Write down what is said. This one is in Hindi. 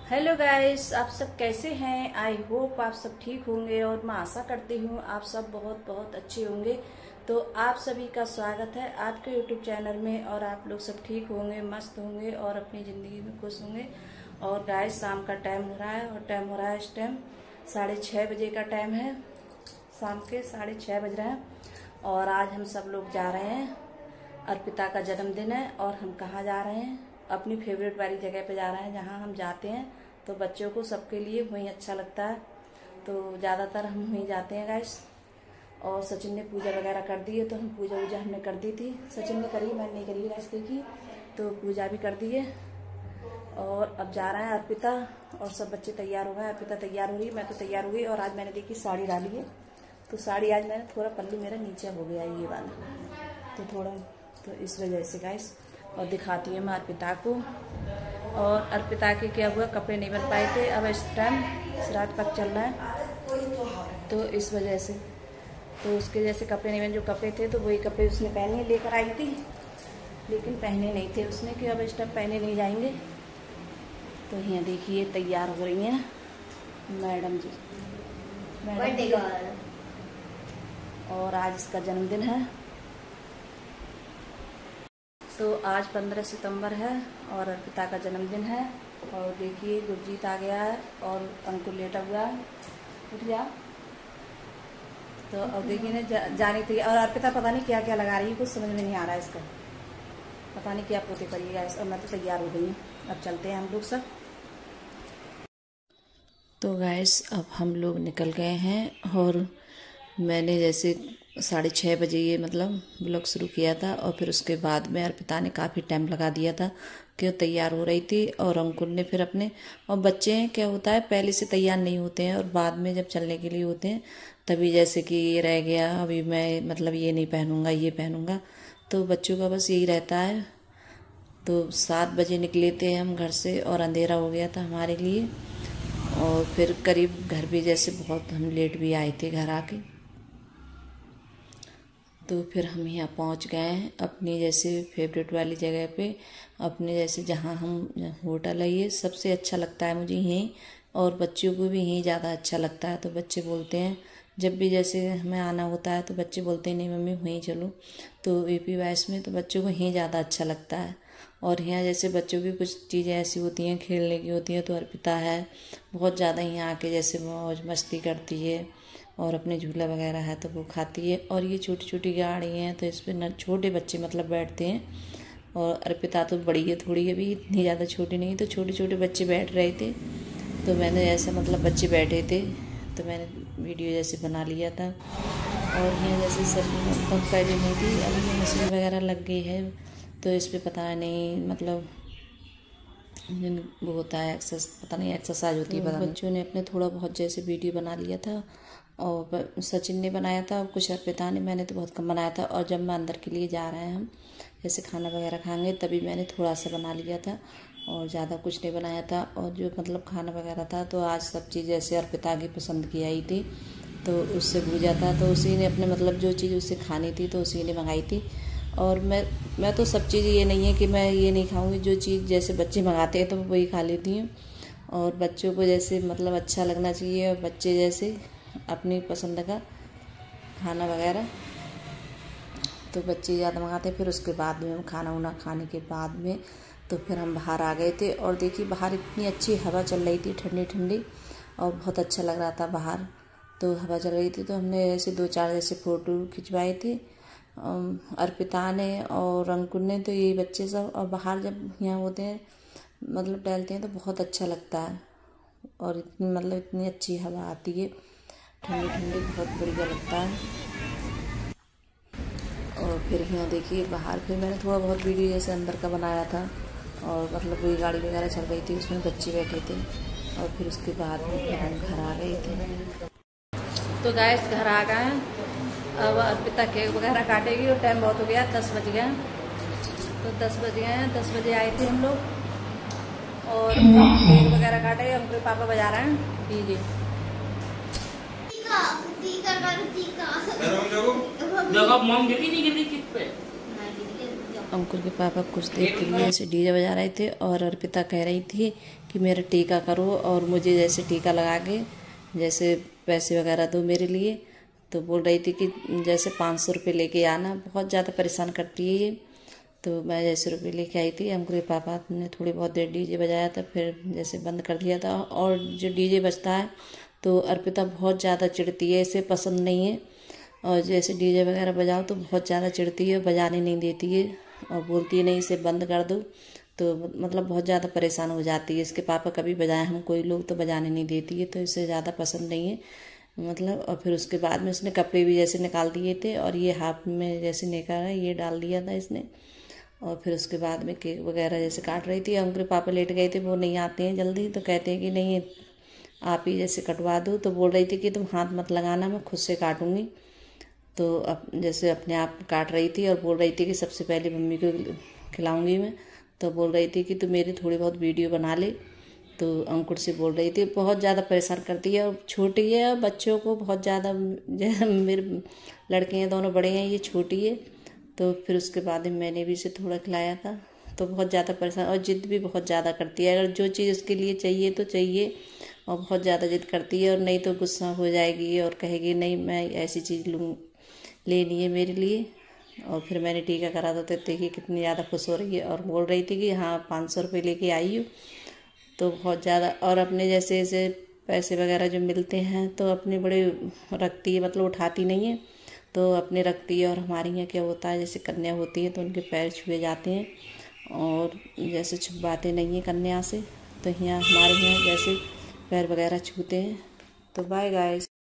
हेलो गाइस, आप सब कैसे हैं। आई होप आप सब ठीक होंगे और मैं आशा करती हूँ आप सब बहुत बहुत अच्छे होंगे। तो आप सभी का स्वागत है आपके यूट्यूब चैनल में और आप लोग सब ठीक होंगे, मस्त होंगे और अपनी ज़िंदगी में खुश होंगे। और गाइस शाम का टाइम हो रहा है और टाइम हो रहा है इस टाइम 6:30 बजे का टाइम है। शाम के 6:30 बज रहे हैं और आज हम सब लोग जा रहे हैं। अर्पिता का जन्मदिन है और हम कहाँ जा रहे हैं, अपनी फेवरेट वाली जगह पे जा रहे हैं। जहाँ हम जाते हैं तो बच्चों को सबके लिए वहीं अच्छा लगता है, तो ज़्यादातर हम वहीं जाते हैं गाइस। और सचिन ने पूजा वगैरह कर दी है, तो हम पूजा वूजा हमने कर दी थी। सचिन ने करी, मैंने नहीं करी गाइस, देखी तो पूजा भी कर दी है। और अब जा रहे हैं अर्पिता और सब बच्चे तैयार हो गए। अर्पिता तैयार हो रही, मैं तो तैयार हो गई। और आज मैंने देखी साड़ी डाली है, तो साड़ी आज मैंने थोड़ा पल्लू मेरा नीचे हो गया ये वाला, तो थोड़ा तो इस वजह से गाइस। और दिखाती हूँ मैं अर्पिता को। और अर्पिता के क्या हुआ, कपड़े नहीं बन पाए थे, अब इस टाइम श्राद्ध पक चल रहा है तो इस वजह से, तो उसके जैसे कपड़े नहीं बने। जो कपड़े थे तो वही कपड़े उसने पहने लेकर आई थी, लेकिन पहने नहीं थे उसने कि अब इस टाइम पहने नहीं जाएंगे। तो यहाँ देखिए तैयार हो रही हैं मैडम जी, और आज इसका जन्मदिन है। तो आज 15 सितंबर है और अर्पिता का जन्मदिन है। और देखिए गुरजीत आ गया है और अंकुर लेटा हुआ है, उठ जा। तो अब देखिए ना जानी थी। और अर्पिता पता नहीं क्या क्या लगा रही है, कुछ समझ में नहीं आ रहा है इसका, पता नहीं क्या पोते करिएगा। और मैं तो तैयार हो गई हूँ, अब चलते हैं हम लोग सब। तो गाइस अब हम लोग निकल गए हैं और मैंने जैसे 6:30 बजे ये मतलब ब्लॉग शुरू किया था। और फिर उसके बाद में अर्पिता ने काफ़ी टाइम लगा दिया था कि वो तैयार हो रही थी। और अंकुर ने फिर अपने, और बच्चे हैं क्या होता है पहले से तैयार नहीं होते हैं और बाद में जब चलने के लिए होते हैं तभी, जैसे कि ये रह गया अभी मैं मतलब ये नहीं पहनूंगा ये पहनूंगा, तो बच्चों का बस यही रहता है। तो 7 बजे निकले थे हम घर से और अंधेरा हो गया था हमारे लिए। और फिर करीब घर भी जैसे बहुत हम लेट भी आए थे घर आके। तो फिर हम यहाँ पहुँच गए हैं अपनी जैसे फेवरेट वाली जगह पे, अपने जैसे जहाँ हम होटल है। ये सबसे अच्छा लगता है मुझे यहीं, और बच्चों को भी यहीं ज़्यादा अच्छा लगता है। तो बच्चे बोलते हैं जब भी जैसे हमें आना होता है तो बच्चे बोलते हैं नहीं मम्मी वहीं चलो, तो AP वाइस में तो बच्चों को यहीं ज़्यादा अच्छा लगता है। और यहाँ जैसे बच्चों की कुछ चीज़ें ऐसी होती हैं खेलने की होती हैं, तो अर्पिता है बहुत ज़्यादा यहाँ आके जैसे मौज मस्ती करती है और अपने झूला वगैरह है तो वो खाती है। और ये छोटी छोटी गाड़ी हैं तो इस पर छोटे बच्चे मतलब बैठते हैं। और अर्पिता तो बड़ी है थोड़ी, अभी इतनी ज़्यादा छोटी नहीं, तो छोटे छोटे बच्चे बैठ रहे थे। तो मैंने ऐसा मतलब बच्चे बैठे थे तो मैंने वीडियो जैसे बना लिया था। और यहाँ जैसे सब मतलब पहले नहीं थी, अभी ये मशीन वगैरह लग गई है, तो इस पर पता नहीं मतलब वो होता है पता नहीं एक्सरसाइज होती है पता नहीं। बच्चों ने अपने थोड़ा बहुत जैसे वीडियो बना लिया था और सचिन ने बनाया था और कुछ अर्पिता ने, मैंने तो बहुत कम बनाया था। और जब मैं अंदर के लिए जा रहे हैं हम जैसे खाना वगैरह खाएंगे तभी मैंने थोड़ा सा बना लिया था और ज़्यादा कुछ नहीं बनाया था। और जो मतलब खाना वगैरह था तो आज सब चीज़ जैसे अर्पिता की पसंद की आई थी, तो उससे पूछा था तो उसी ने अपने मतलब जो चीज़ उससे खानी थी तो उसी ने मंगाई थी। और मैं तो सब चीज़ ये नहीं है कि मैं ये नहीं खाऊंगी, जो चीज़ जैसे बच्चे मंगाते हैं तो वही खा लेती हूँ। और बच्चों को जैसे मतलब अच्छा लगना चाहिए और बच्चे जैसे अपनी पसंद का खाना वगैरह, तो बच्चे ज़्यादा मंगाते हैं। फिर उसके बाद में हम खाना वाना खाने के बाद में तो फिर हम बाहर आ गए थे। और देखिए बाहर इतनी अच्छी हवा चल रही थी, ठंडी ठंडी, और बहुत अच्छा लग रहा था बाहर। तो हवा चल रही थी तो हमने ऐसे 2-4 जैसे फ़ोटो खिंचवाए थे अर्पिता ने और अंकुर ने, तो यही बच्चे सब। और बाहर जब यहाँ होते हैं मतलब टहलते हैं तो बहुत अच्छा लगता है और इतनी मतलब इतनी अच्छी हवा आती है ठंडी ठंडी, बहुत बढ़िया लगता है। और फिर यहाँ देखिए बाहर फिर मैंने थोड़ा बहुत वीडियो जैसे अंदर का बनाया था और मतलब वही गाड़ी वगैरह चल रही थी उसमें बच्चे बैठे थे। और फिर उसके बाद में फिर हम घर आ गए थे। तो गाइस घर आ गए, अब अर्पिता केक वगैरह काटेगी और टाइम बहुत हो गया, 10 बज गए। तो 10 बज गए हैं, 10 बजे आए थे हम लोग और केक वगैरह काटे। हमको पापा बजा रहे हैं डीजे। अंकुर के पापा कुछ देर के लिए ऐसे डीजे बजा रहे थे और अर्पिता कह रही थी कि मेरा टीका करो और मुझे जैसे टीका लगा के जैसे पैसे वगैरह दो मेरे लिए। तो बोल रही थी कि जैसे 500 रुपये लेके आना, बहुत ज़्यादा परेशान करती है ये। तो मैं जैसे रुपये लेके आई थी। अंकुर के पापा ने थोड़ी बहुत देर डीजे बजाया था, फिर जैसे बंद कर दिया था। और जो डीजे बजता है तो अर्पिता बहुत ज़्यादा चिढ़ती है, इसे पसंद नहीं है। और जैसे डीजे वगैरह बजाओ तो बहुत ज़्यादा चिढ़ती है, बजाने नहीं देती है और बोलती है नहीं इसे बंद कर दो। तो मतलब बहुत ज़्यादा परेशान हो जाती है। इसके पापा कभी बजाए हम कोई लोग तो बजाने नहीं देती है, तो इसे ज़्यादा पसंद नहीं है मतलब। और फिर उसके बाद में उसने कपड़े भी जैसे निकाल दिए थे और ये हाथ में जैसे निकाल है ये डाल दिया था इसने। और फिर उसके बाद में केक वगैरह जैसे काट रही थी। अंकुर के पापा लेट गए थे, वो नहीं आते हैं जल्दी, तो कहते हैं कि नहीं आप ही जैसे कटवा दो। तो बोल रही थी कि तुम हाथ मत लगाना, मैं खुद से काटूंगी। तो अब जैसे अपने आप काट रही थी और बोल रही थी कि सबसे पहले मम्मी को खिलाऊंगी मैं। तो बोल रही थी कि तू मेरी थोड़ी बहुत वीडियो बना ले। तो अंकुर से बोल रही थी, बहुत ज़्यादा परेशान करती है और छोटी है और बच्चों को बहुत ज़्यादा मेरे लड़के हैं दोनों बड़े हैं, ये छोटी है। तो फिर उसके बाद में मैंने भी इसे थोड़ा खिलाया था। तो बहुत ज़्यादा परेशान और ज़िद भी बहुत ज़्यादा करती है। अगर जो चीज़ उसके लिए चाहिए तो चाहिए और बहुत ज़्यादा ज़िद करती है और नहीं तो गुस्सा हो जाएगी और कहेगी नहीं मैं ऐसी चीज़ लेनी है मेरे लिए। और फिर मैंने टीका करा तो देखिए कितनी ज़्यादा खुश हो रही है और बोल रही थी कि हाँ 500 रुपये लेके आई हूँ। तो बहुत ज़्यादा और अपने जैसे जैसे पैसे वगैरह जो मिलते हैं तो अपने बड़े रखती है, मतलब उठाती नहीं है तो अपने रखती है। और हमारे यहाँ क्या होता है जैसे कन्या होती है तो उनके पैर छुए जाते हैं और जैसे छुपाते नहीं हैं कन्या से, तो यहाँ हमारे यहाँ जैसे पैर वगैरह छूते हैं। तो बाय गाइस।